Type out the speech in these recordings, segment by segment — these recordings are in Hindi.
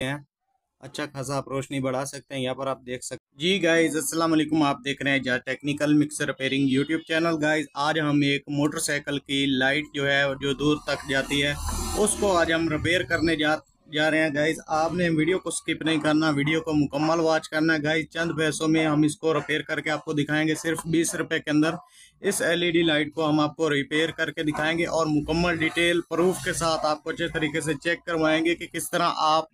हैं, अच्छा खासा आप रोशनी बढ़ा सकते हैं। यहाँ पर आप देख सकते हैं। जी गाइज अस्सलाम वालेकुम, आप देख रहे हैं जा technical mixer repairing YouTube channel. Guys आज हम एक मोटरसाइकिल की लाइट जो है जो दूर तक जाती है उसको आज हम रिपेयर करने जा रहे हैं। गाइज आपने वीडियो को स्किप नहीं करना, वीडियो को मुकम्मल वॉच करना है। गाइज चंद पैसों में हम इसको रिपेयर करके आपको दिखाएंगे। सिर्फ 20 रुपए के अंदर इस एलईडी लाइट को हम आपको रिपेयर करके दिखाएंगे और मुकम्मल डिटेल प्रूफ के साथ आपको अच्छे तरीके से चेक करवाएंगे कि किस तरह आप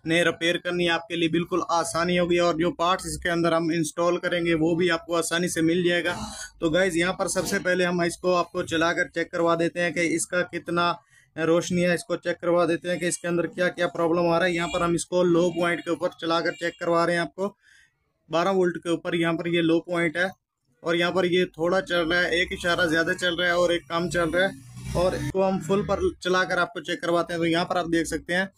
ने रिपेयर करनी आपके लिए बिल्कुल आसानी होगी। और जो पार्ट्स इसके अंदर हम इंस्टॉल करेंगे वो भी आपको आसानी से मिल जाएगा। तो गाइज यहाँ पर सबसे पहले हम इसको आपको चलाकर चेक करवा देते हैं कि इसका कितना रोशनी है। इसको चेक करवा देते हैं कि इसके अंदर क्या क्या प्रॉब्लम आ रहा है। यहाँ पर हम इसको लो पॉइंट के ऊपर चलाकर चेक करवा रहे हैं आपको। 12 वोल्ट के ऊपर यहाँ पर ये लो पॉइंट है और यहाँ पर ये थोड़ा चल रहा है, एक इशारा ज़्यादा चल रहा है और एक कम चल रहा है। और इसको हम फुल पर चलाकर आपको चेक करवाते हैं। तो यहाँ पर आप देख सकते हैं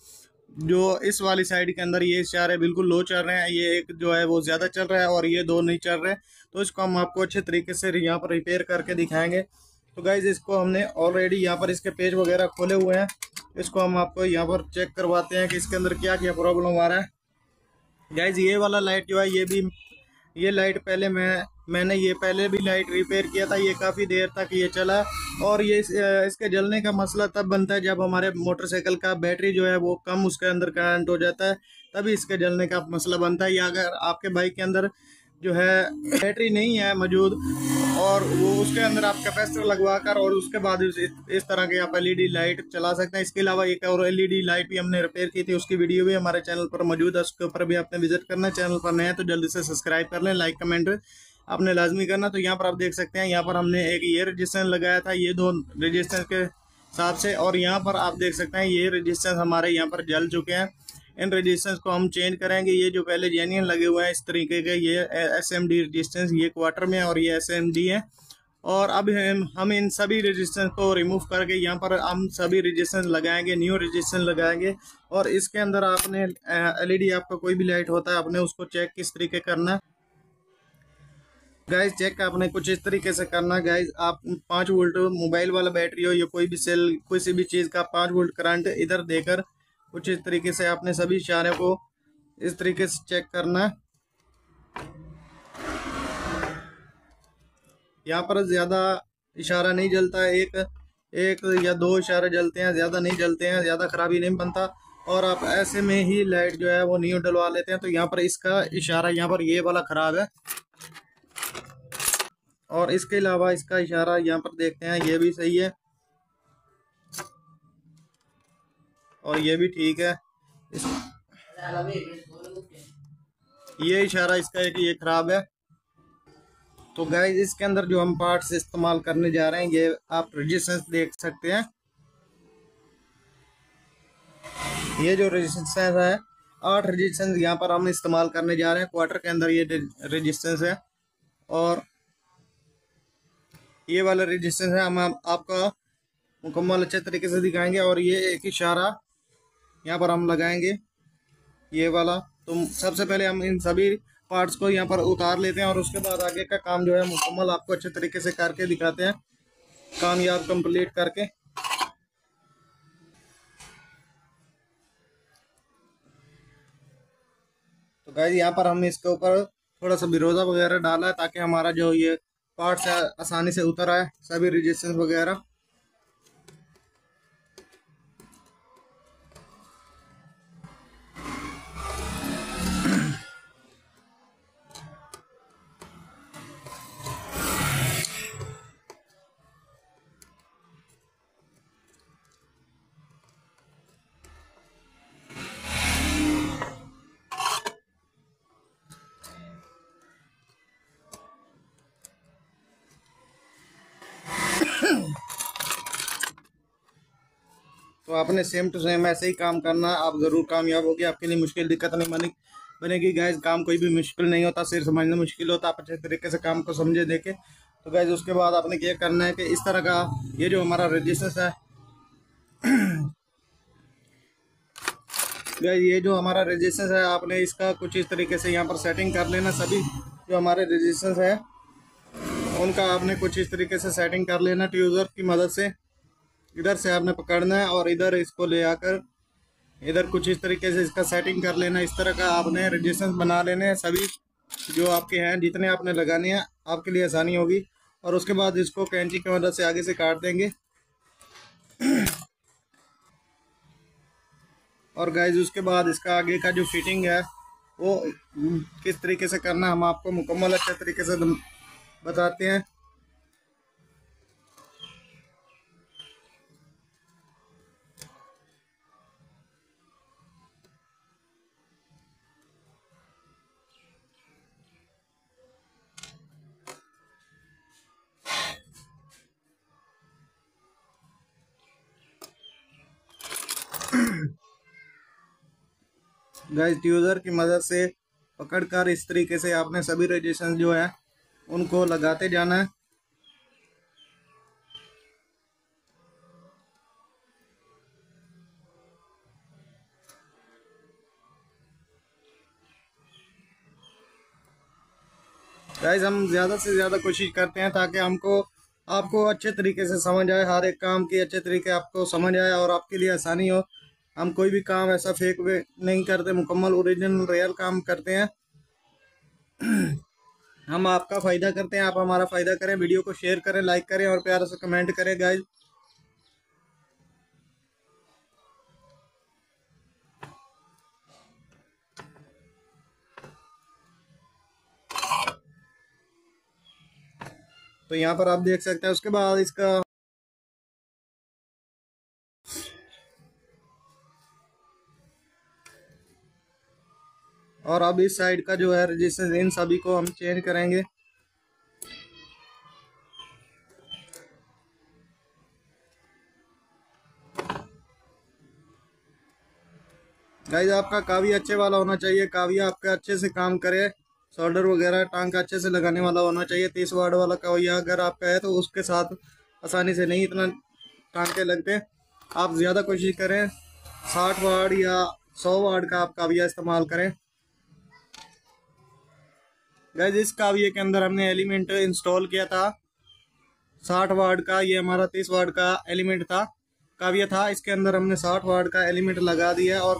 जो इस वाली साइड के अंदर ये इशारे बिल्कुल लो चल रहे हैं, ये एक जो है वो ज़्यादा चल रहा है और ये दो नहीं चल रहे। तो इसको हम आपको अच्छे तरीके से यहाँ पर रिपेयर करके दिखाएंगे। तो गाइज इसको हमने ऑलरेडी यहाँ पर इसके पेज वगैरह खोले हुए हैं। इसको हम आपको यहाँ पर चेक करवाते हैं कि इसके अंदर क्या क्या प्रॉब्लम आ रहा है। गाइज ये वाला लाइट जो है ये लाइट पहले मैंने ये पहले भी लाइट रिपेयर किया था। ये काफ़ी देर तक ये चला और ये इसके जलने का मसला तब बनता है जब हमारे मोटरसाइकिल का बैटरी जो है वो कम उसके अंदर करंट हो जाता है, तभी इसके जलने का मसला बनता है। या अगर आपके बाइक के अंदर जो है बैटरी नहीं है मौजूद और वो उसके अंदर आप कैपेसिटर लगवा कर और उसके बाद इस तरह के आप एलईडी लाइट चला सकते हैं। इसके अलावा एक और एलईडी लाइट भी हमने रिपेयर की थी, उसकी वीडियो भी हमारे चैनल पर मौजूद है, उसके ऊपर भी आपने विजिट करना है। चैनल पर नए हैं तो जल्दी से सब्सक्राइब कर लें, लाइक कमेंट आपने लाजमी करना। तो यहाँ पर आप देख सकते हैं, यहाँ पर हमने एक ये रजिस्टेंस लगाया था, ये दो रजिस्टेंस के हिसाब से। और यहाँ पर आप देख सकते हैं ये रजिस्टेंस हमारे यहाँ पर जल चुके हैं। इन रजिस्टेंस को हम चेंज करेंगे। ये जो पहले जेन्युइन लगे हुए हैं इस तरीके के, ये एसएमडी रजिस्टेंस, ये क्वार्टर में और ये एसएमडी है। और अब हम इन सभी रजिस्टेंस को रिमूव करके यहाँ पर हम सभी रजिस्टेंस लगाएंगे, न्यू रजिस्टेंस लगाएंगे। और इसके अंदर आपने एलईडी आपका कोई भी लाइट होता है आपने उसको चेक किस तरीके करना है। गाइज चेक आपने कुछ इस तरीके से करना। गाइज आप 5 वोल्ट मोबाइल वाला बैटरी हो या कोई भी सेल किसी भी चीज़ का 5 वोल्ट करंट इधर देकर कुछ इस तरीके से आपने सभी इशारे को इस तरीके से चेक करना है। यहाँ पर ज़्यादा इशारा नहीं जलता है, एक या दो इशारे जलते हैं, ज़्यादा नहीं जलते हैं, ज़्यादा खराबी नहीं बनता। और आप ऐसे में ही लाइट जो है वो न्यू डलवा लेते हैं। तो यहाँ पर इसका इशारा यहाँ पर ये वाला ख़राब है और इसके अलावा इसका इशारा यहाँ पर देखते हैं ये भी सही है और ये भी ठीक है। ये इशारा इसका है कि ये खराब है। तो गाइज इसके अंदर जो हम पार्ट्स इस्तेमाल करने जा रहे हैं ये आप रजिस्टेंस देख सकते हैं। ये जो रजिस्टेंस है 8 रजिस्टेंस यहाँ पर हम इस्तेमाल करने जा रहे हैं। क्वार्टर के अंदर ये रजिस्टेंस है और ये वाला रजिस्टेंस है। हम आपका मुकम्मल अच्छे तरीके से दिखाएंगे। और ये एक इशारा यहाँ पर हम लगाएंगे ये वाला। तो सबसे पहले हम इन सभी पार्ट्स को यहाँ पर उतार लेते हैं और उसके बाद आगे का काम जो है मुकम्मल आपको अच्छे तरीके से करके दिखाते हैं, कामयाब कंप्लीट करके। तो गाइस यहाँ पर हम इसके ऊपर थोड़ा सा बिरोजा वगैरह डाला है ताकि हमारा जो ये पार्ट्स है आसानी से उतर आए, सभी रजिस्टेंस वगैरह। तो आपने सेम टू सेम ऐसे ही काम करना, आप ज़रूर कामयाब होगी, आपके लिए मुश्किल दिक्कत नहीं बनेगी। गैस काम कोई भी मुश्किल नहीं होता, सिर्फ समझना मुश्किल होता। आप अच्छे तरीके से काम को समझे देखे। तो गैस उसके बाद आपने क्या करना है कि इस तरह का ये जो हमारा रजिस्टेंस है गैस ये जो हमारा रजिस्टेंस है आपने इसका कुछ इस तरीके से यहाँ पर सेटिंग कर लेना। सभी जो हमारे रजिस्टेंस है उनका आपने कुछ इस तरीके से सेटिंग कर लेना ट्यूज़र की मदद से। इधर से आपने पकड़ना है और इधर इसको ले आकर इधर कुछ इस तरीके से इसका सेटिंग कर लेना। इस तरह का आपने रेजिस्टेंस बना लेने हैं सभी जो आपके हैं, जितने आपने लगाने हैं, आपके लिए आसानी होगी। और उसके बाद इसको कैंची की मदद से आगे से काट देंगे। और गाइज उसके बाद इसका आगे का जो फिटिंग है वो किस तरीके से करना हम आपको मुकम्मल अच्छे तरीके से बताते हैं। गाइस ट्यूजर की मदद से पकड़कर इस तरीके से आपने सभी रेजिस्टेंस जो है उनको लगाते जाना है। गाइस हम ज़्यादा से ज़्यादा कोशिश करते हैं ताकि हमको आपको अच्छे तरीके से समझ आए, हर एक काम की अच्छे तरीके आपको समझ आए और आपके लिए आसानी हो। हम कोई भी काम ऐसा फेक वे नहीं करते, मुकम्मल ओरिजिनल रियल काम करते हैं। हम आपका फ़ायदा करते हैं, आप हमारा फ़ायदा करें। वीडियो को शेयर करें, लाइक करें और प्यार से कमेंट करें गाइस। तो यहाँ पर आप देख सकते हैं। उसके बाद इसका और अब इस साइड का जो है रजिस्टेंस इन सभी को हम चेंज करेंगे। गाइस आपका काविया अच्छे वाला होना चाहिए, काविया आपका अच्छे से काम करे, सोल्डर वगैरह टांका अच्छे से लगाने वाला होना चाहिए। 30 वाट वाला काविया अगर आपका है तो उसके साथ आसानी से नहीं इतना टांके लगते। आप ज़्यादा कोशिश करें 60 वाट या 100 वाट का आप काविया इस्तेमाल करें। गाइस इस काविये के अंदर हमने एलिमेंट इंस्टॉल किया था 60 वाट का। ये हमारा 30 वाट का एलिमेंट था, काविया था। इसके अंदर हमने 60 वाट का एलिमेंट लगा दिया। और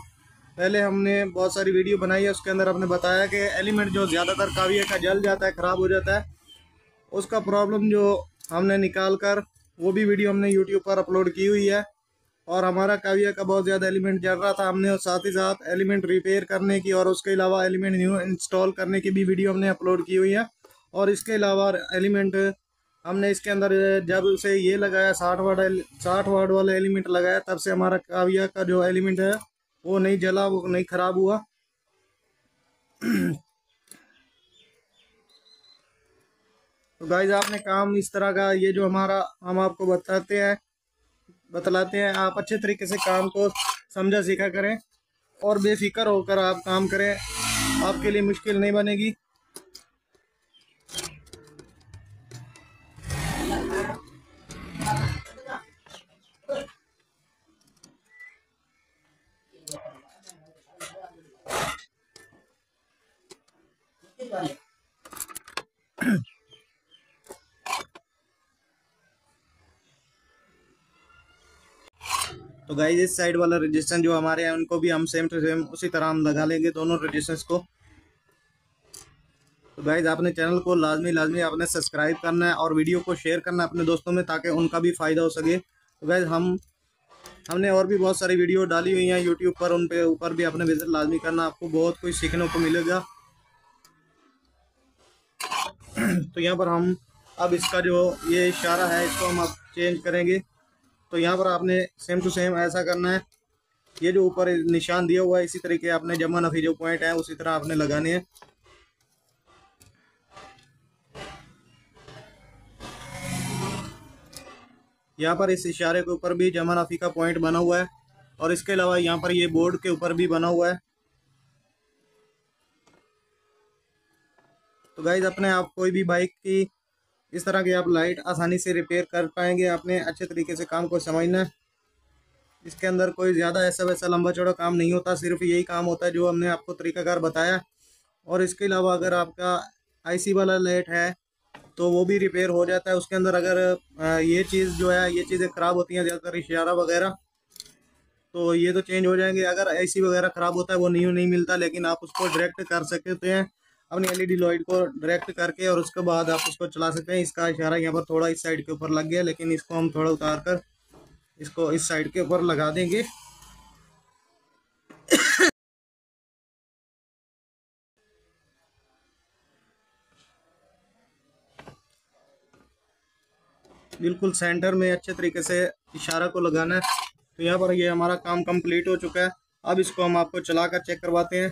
पहले हमने बहुत सारी वीडियो बनाई है, उसके अंदर हमने बताया कि एलिमेंट जो ज़्यादातर काविया का जल जाता है, ख़राब हो जाता है। उसका प्रॉब्लम जो हमने निकाल कर वो भी वीडियो हमने यूट्यूब पर अपलोड की हुई है। और हमारा काविया का बहुत ज़्यादा एलिमेंट जल रहा था, हमने साथ ही साथ एलिमेंट रिपेयर करने की और उसके अलावा एलिमेंट न्यू इंस्टॉल करने की भी वीडियो हमने अपलोड की हुई है। और इसके अलावा एलिमेंट हमने इसके अंदर जब से ये लगाया 60 वाट वाला एलिमेंट लगाया, तब से हमारा काविया का जो एलिमेंट है वो नहीं जला, वो नहीं ख़राब हुआ। तो गाइज आपने काम इस तरह का, ये जो हमारा हम आपको बतलाते हैं, आप अच्छे तरीके से काम को समझा सीखा करें और बेफिक्र होकर आप काम करें, आपके लिए मुश्किल नहीं बनेगी। तो गाइज इस साइड वाला रजिस्टेंस जो हमारे हैं उनको भी हम सेम टू सेम उसी तरह हम लगा लेंगे, दोनों रजिस्टेंस को। तो गाइज आपने चैनल को लाजमी आपने सब्सक्राइब करना है और वीडियो को शेयर करना है अपने दोस्तों में, ताकि उनका भी फ़ायदा हो सके। तो गाइज हमने और भी बहुत सारी वीडियो डाली हुई हैं यूट्यूब पर, उन पे ऊपर भी आपने विजिट लाजमी करना, आपको बहुत कुछ सीखने को मिलेगा। तो यहाँ पर हम अब इसका जो ये इशारा है इसको हम अब चेंज करेंगे। तो यहाँ पर आपने सेम टू सेम ऐसा करना है, ये जो ऊपर निशान दिया हुआ है इसी तरीके आपने जमा नफी जो पॉइंट है उसी तरह आपने लगाने हैं। यहाँ पर इस इशारे के ऊपर भी जमा नफी का पॉइंट बना हुआ है और इसके अलावा यहाँ पर ये बोर्ड के ऊपर भी बना हुआ है। तो गाइज अपने आप कोई भी बाइक की इस तरह की आप लाइट आसानी से रिपेयर कर पाएंगे, आपने अच्छे तरीके से काम को समझना है। इसके अंदर कोई ज़्यादा ऐसा वैसा लंबा चौड़ा काम नहीं होता, सिर्फ यही काम होता है जो हमने आपको तरीकाकार बताया। और इसके अलावा अगर आपका आईसी वाला लाइट है तो वो भी रिपेयर हो जाता है। उसके अंदर अगर ये चीज़ जो है, ये चीज़ें ख़राब होती हैं ज़्यादातर इशारा वगैरह, तो ये तो चेंज हो जाएंगे। अगर एसी वगैरह ख़राब होता है वो नहीं मिलता, लेकिन आप उसको डायरेक्ट कर सकते हैं अपनी एलईडी लाइट को डायरेक्ट करके, और उसके बाद आप उसको चला सकते हैं। इसका इशारा यहाँ पर थोड़ा इस साइड के ऊपर लग गया, लेकिन इसको हम थोड़ा उतार कर इसको इस साइड के ऊपर लगा देंगे। बिल्कुल सेंटर में अच्छे तरीके से इशारा को लगाना है। तो यहाँ पर ये हमारा काम कंप्लीट हो चुका है। अब इसको हम आपको चलाकर चेक करवाते हैं।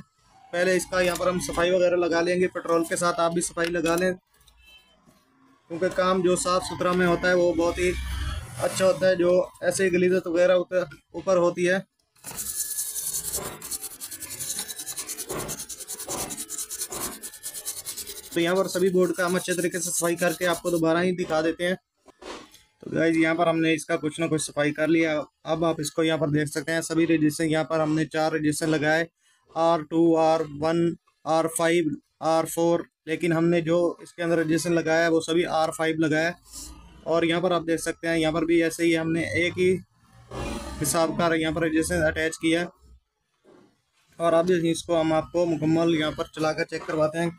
पहले इसका यहाँ पर हम सफाई वगैरह लगा लेंगे, पेट्रोल के साथ आप भी सफाई लगा लें, क्योंकि काम जो साफ़ सुथरा में होता है वो बहुत ही अच्छा होता है। जो ऐसे गलीजत वगैरह ऊपर होती है, तो यहाँ पर सभी बोर्ड का हम अच्छे तरीके से सफाई करके आपको दोबारा ही दिखा देते हैं। तो गाइज यहाँ पर हमने इसका कुछ ना कुछ सफाई कर लिया। अब आप इसको यहाँ पर देख सकते हैं सभी रजिस्टर। यहाँ पर हमने 4 रजिस्टर लगाए, R2, R1, R5, R4, लेकिन हमने जो इसके अंदर रजिस्टर लगाया है वो सभी R5 लगाया। और यहाँ पर आप देख सकते हैं यहाँ पर भी ऐसे ही हमने एक ही हिसाब का यहाँ पर रजिस्टर अटैच किया। और अब इसको हम आपको मुकम्मल यहाँ पर चलाकर चेक करवाते हैं।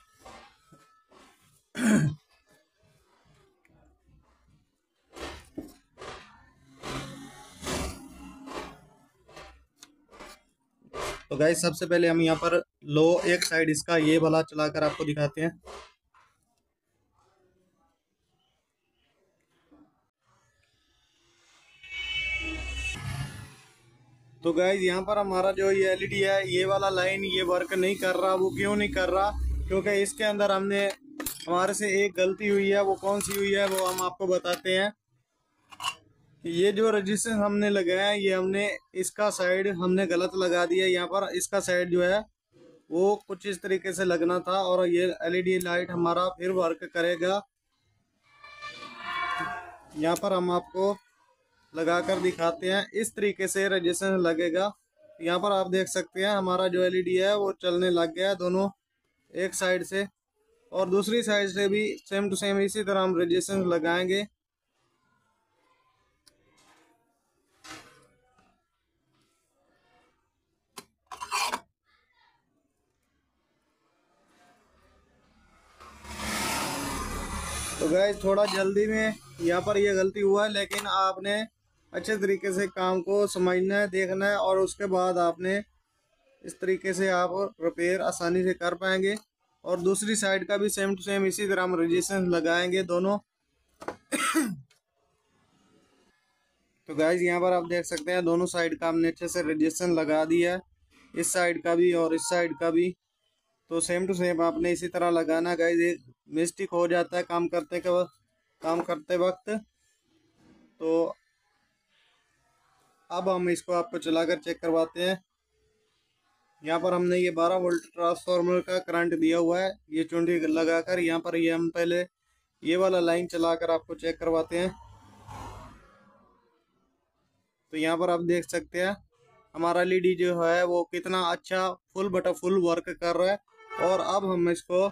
तो गाइस सबसे पहले हम यहाँ पर लो एक साइड इसका ये वाला चलाकर आपको दिखाते हैं। तो गाइस यहाँ पर हमारा जो ये एलईडी है ये वाला लाइन ये वर्क नहीं कर रहा। वो क्यों नहीं कर रहा? क्योंकि इसके अंदर हमने हमारे से एक गलती हुई है। वो कौन सी हुई है वो हम आपको बताते हैं। ये जो रजिस्टर हमने लगाया है ये हमने इसका साइड हमने गलत लगा दिया। यहाँ पर इसका साइड जो है वो कुछ इस तरीके से लगना था, और ये एलईडी लाइट हमारा फिर वर्क करेगा। यहाँ पर हम आपको लगाकर दिखाते हैं। इस तरीके से रजिस्टर लगेगा। यहाँ पर आप देख सकते हैं हमारा जो एलईडी है वो चलने लग गया है दोनों एक साइड से, और दूसरी साइड से भी सेम टू सेम इसी तरह हम रजिस्टर लगाएंगे। तो गाइस थोड़ा जल्दी में यहाँ पर ये गलती हुआ है, लेकिन आपने अच्छे तरीके से काम को समझना है, देखना है, और उसके बाद आपने इस तरीके से आप रिपेयर आसानी से कर पाएंगे। और दूसरी साइड का भी सेम टू सेम इसी तरह हम रजिस्टर लगाएंगे दोनों। तो गाइस यहाँ पर आप देख सकते हैं दोनों साइड का हमने अच्छे से रजिस्टर लगा दिया है, इस साइड का भी और इस साइड का भी। तो सेम टू सेम आपने इसी तरह लगाना। गाइस एक मिस्टेक हो जाता है काम करते वक्त। तो अब हम इसको आपको चलाकर चेक करवाते हैं। यहाँ पर हमने ये 12 वोल्ट ट्रांसफार्मर का करंट दिया हुआ है। ये चुंडी लगाकर यहाँ पर ये हम पहले ये वाला लाइन चलाकर आपको चेक करवाते हैं। तो यहाँ पर आप देख सकते हैं हमारा एलईडी जो है वो कितना अच्छा फुल वर्क कर रहा है। और अब हम इसको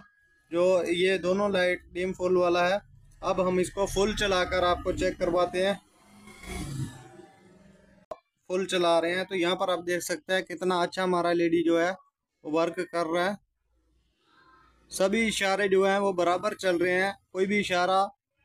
जो ये दोनों लाइट डिम फुल वाला है, अब हम इसको फुल चलाकर आपको चेक करवाते हैं। फुल चला रहे हैं तो यहाँ पर आप देख सकते हैं कितना अच्छा हमारा एलईडी जो है वो वर्क कर रहा है। सभी इशारे जो हैं वो बराबर चल रहे हैं, कोई भी इशारा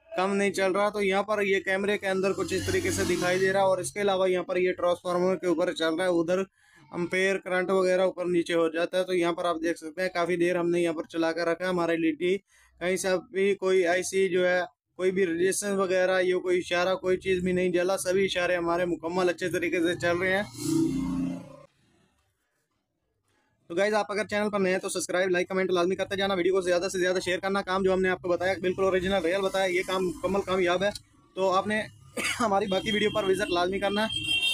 कम नहीं चल रहा। तो यहाँ पर ये कैमरे के अंदर कुछ इस तरीके से दिखाई दे रहा है, और इसके अलावा यहाँ पर ये ट्रांसफार्मर के ऊपर चल रहा है, उधर अम्पेयर करंट वगैरह ऊपर नीचे हो जाता है। तो यहाँ पर आप देख सकते हैं काफ़ी देर हमने यहाँ पर चला कर रखा है। हमारा एलईडी कहीं से भी कोई ऐसी जो है कोई भी रजिस्टेंस वगैरह ये कोई इशारा कोई चीज़ भी नहीं जला। सभी इशारे हमारे मुकम्मल अच्छे तरीके से चल रहे हैं। तो गाइज आप अगर चैनल पर नए हैं तो सब्सक्राइब लाइक कमेंट लाजमी करते जाना। वीडियो को ज़्यादा से ज़्यादा शेयर करना। काम जो हमने आपको बताया बिल्कुल ओरिजिनल रियल बताया, ये काम मुकम्मल कामयाब है। तो आपने हमारी बाकी वीडियो पर विजिट लाजमी करना है।